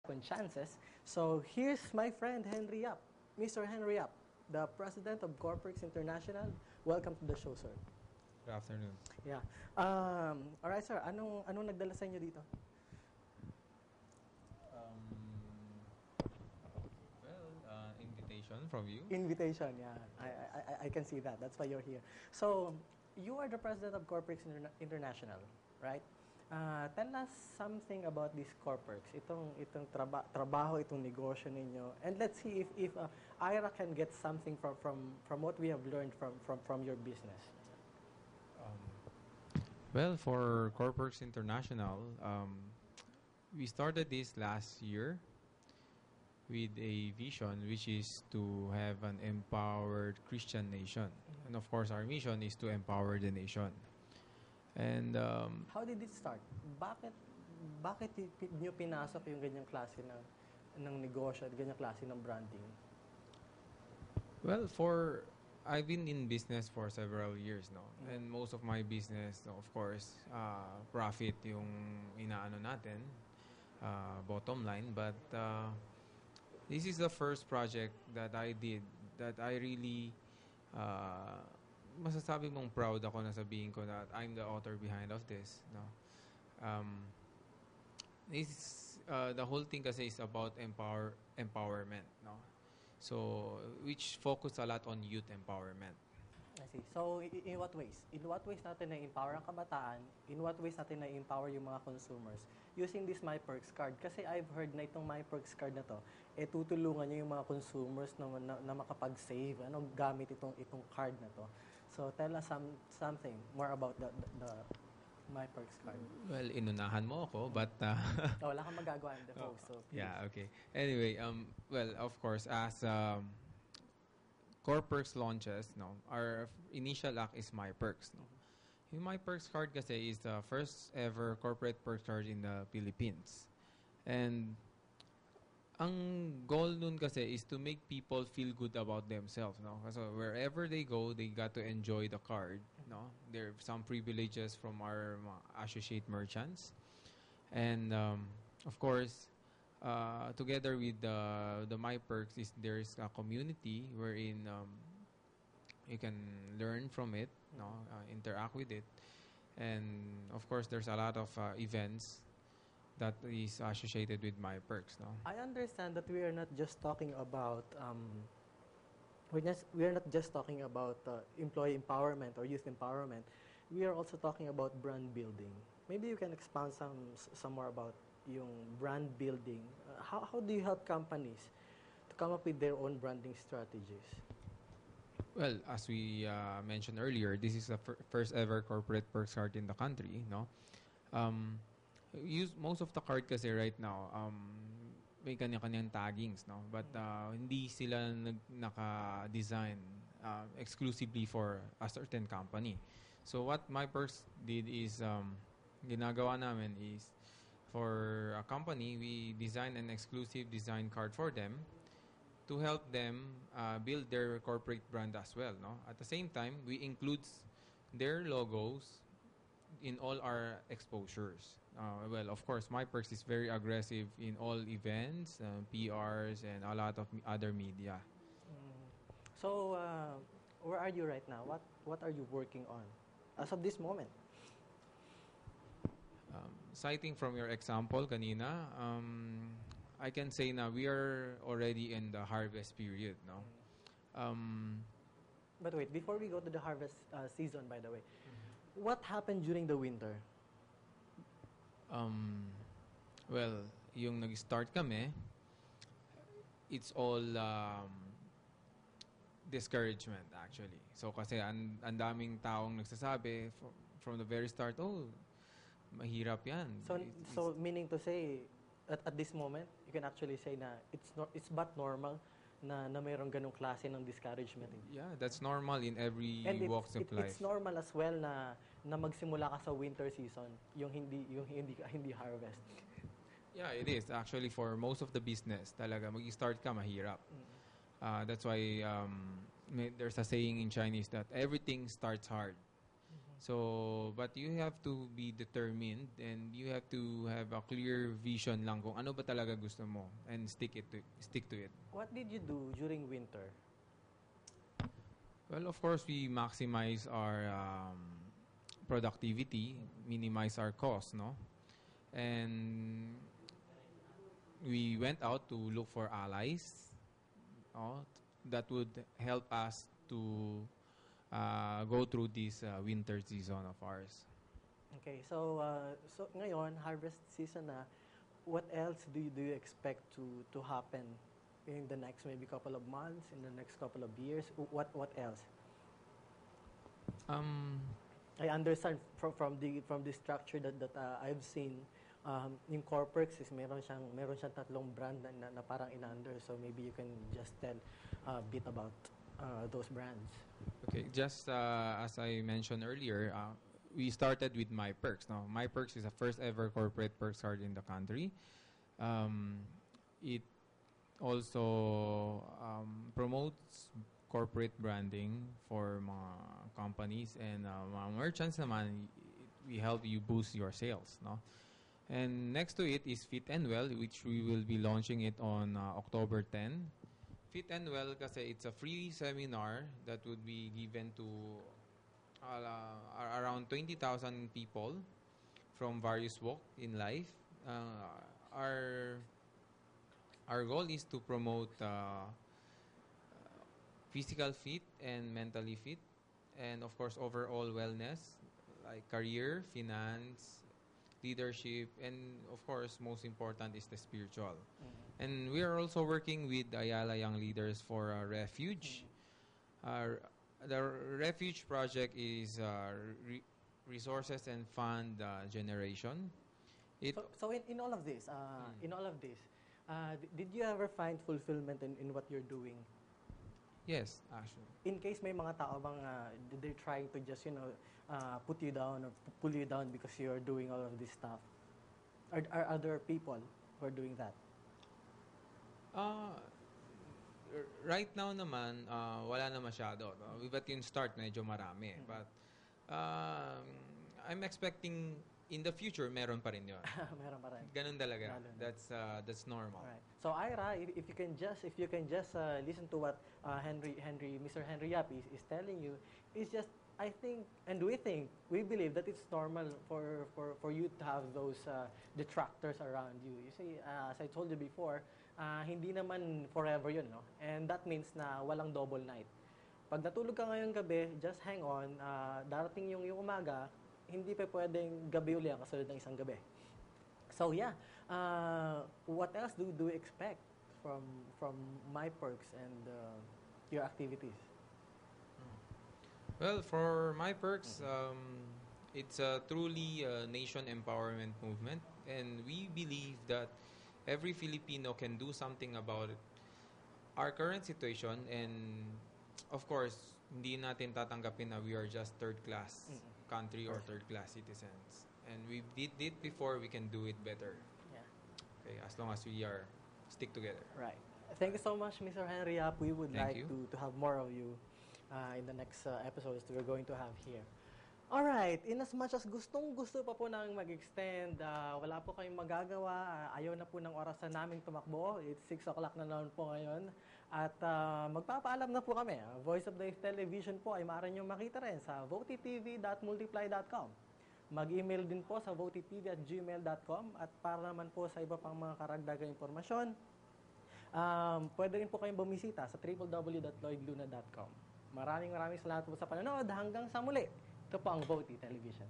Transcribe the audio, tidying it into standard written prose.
second chances. So here's my friend Henry Yap, Mr. Henry Yap, the president of Corporix International. Welcome to the show, sir. Good afternoon. Yeah. All right, sir. Anong nagdala sa inyo dito? Invitation from you. Invitation, yeah. I can see that. That's why you're here. So, you are the president of Corporix International, right? Tell us something about this Corporix. Itong trabaho, itong negosyo ninyo. And let's see if Ira can get something from what we have learned from your business. Well, for Corporix International, we started this last year with a vision, which is to have an empowered Christian nation. And of course, our mission is to empower the nation. And how did it start? Bakit niyo pinasok yung ganyang klase ng negosyo at ganyang klase ng branding? Well, I've been in business for several years now. And most of my business, of course, profit yung inaano natin, bottom line. But this is the first project that I did that I really masasabi mong proud ako na sabihin ko that I'm the author behind of this. No? The whole thing kasi is about empowerment. No? So, which focus a lot on youth empowerment. I see. So, in what ways? In what ways natin na-empower ang kabataan? In what ways natin na-empower yung mga consumers? Using this My Perks card. Kasi I've heard na itong My Perks card na to, tutulungan niyo yung mga consumers na makapag-save gamit itong card na to. So, tell us something more about the My Perks card. Well, inunahan mo ako, but... wala kang magagawa in the post, so please. Yeah, okay. Anyway, well, of course, as Corporix launches, no, our initial act is My Perks. No? Yung My Perks card kasi is the first ever corporate perks card in the Philippines. And ang goal nun kasi is to make people feel good about themselves. No? Kasi wherever they go, they got to enjoy the card. No? There are some privileges from our associate merchants. And of course, together with the My Perks, there's a community wherein you can learn from it, no, interact with it, and of course there's a lot of events that is associated with My Perks. No, I understand that we are not just talking about we are not just talking about employee empowerment or youth empowerment. We are also talking about brand building. Maybe you can expand some more about yung brand building. How do you help companies to come up with their own branding strategies? well, as we mentioned earlier, this is the first ever corporate perks card in the country. No, most of the card kasi right now may kanya-kanyang taggings, no, but hindi sila naka-design exclusively for a certain company. So what My Perks did is ginagawa namin is for a company, we design an exclusive design card for them to help them build their corporate brand as well. No? At the same time, we include their logos in all our exposures. Well, of course, My Perks is very aggressive in all events, PRs, and a lot of other media. So, where are you right now? What are you working on as of this moment? Citing from your example kanina, I can say na we are already in the harvest period, no? But wait, before we go to the harvest season, by the way, what happened during the winter? Well, yung nag-start kami, it's all discouragement actually. So kasi ang daming taong nagsasabi from the very start, oh, mahirap yan. So meaning to say, at this moment, you can actually say na it's but normal na mayroong ganong klase ng discouragement. Yeah, that's normal in every walks of life. It's normal as well na magsimula ka sa winter season, yung hindi harvest. Yeah, it is actually for most of the business. Talaga mag-start ka mahirap. That's why there's a saying in Chinese that everything starts hard. So, but you have to be determined and you have to have a clear vision lang kung ano ba talaga gusto mo and stick to it. What did you do during winter? Well, of course, we maximize our productivity, minimize our cost, no? And we went out to look for allies, oh, that would help us to go through this winter season of ours. Okay, so ngayon harvest season na. What else do you expect to happen in the next maybe couple of months, in the next couple of years? What else? Um, I understand from the structure that I've seen, yung Corpex is meron siyang tatlong brand na parang in-under. So maybe you can just tell a bit about those brands. okay, just as I mentioned earlier, we started with My Perks. Now, My Perks is the first ever corporate perks card in the country. It also promotes corporate branding for mga companies and mga merchants naman. We help you boost your sales, no? And next to it is Fit and Well, which we will be launching it on October 10. Fit and Well kasi it's a free seminar that would be given to around 20,000 people from various walks in life. Our goal is to promote physical fit and mentally fit, and of course overall wellness like career, finance, leadership, and of course most important is the spiritual. And we are also working with Ayala Young Leaders for Refuge. The Refuge project is resources and fund generation. So in all of this, did you ever find fulfillment in what you're doing? Yes, actually. In case may mga tao bang they're trying to just put you down or pull you down because you're doing all of this stuff, are other people who are doing that? Right now naman, wala na masyado. No? But yung start, medyo marami. But I'm expecting in the future, meron pa rin yun. Meron pa rin. Ganun talaga. Lalo na. That's normal. Alright. So Ira, if you can just listen to what Mr. Henry Yap is telling you, it's just I think and we believe that it's normal for you to have those detractors around you. You see, as I told you before, hindi naman forever yun, no? And that means na walang double night. Pag natulog ka ngayong gabi, just hang on. Darating yung umaga, hindi pa pwedeng gabi uli ang kasunod ng isang gabi. So yeah, what else do you expect from My Perks and your activities? Well, for My Perks, it's a truly nation empowerment movement, and we believe that every Filipino can do something about our current situation, and of course, hindi natin tatanggapin na we are just third-class country or third-class citizens. And we did it before, we can do it better. Yeah. Okay, as long as we are stick together. Right. Thank you so much, Mr. Henry Yap. We would Thank like you. to have more of you in the next episodes that we're going to have here. Alright, in as much as gusto pa po nang mag-extend, wala po kayong magagawa, ayaw na po ng orasan namin tumakbo, it's 6 o'clock na naman po ngayon, at magpapaalam na po kami. Voice of the Television po ay maaari nyo makita rin sa votetv.multiply.com. Mag-email din po sa votetv@gmail.com, at para naman po sa iba pang mga karagdagang impormasyon, pwede rin po kayong bumisita sa www.lloydluna.com. Maraming salamat po sa panonood. Hanggang sa muli. Ito po ang Vote Television.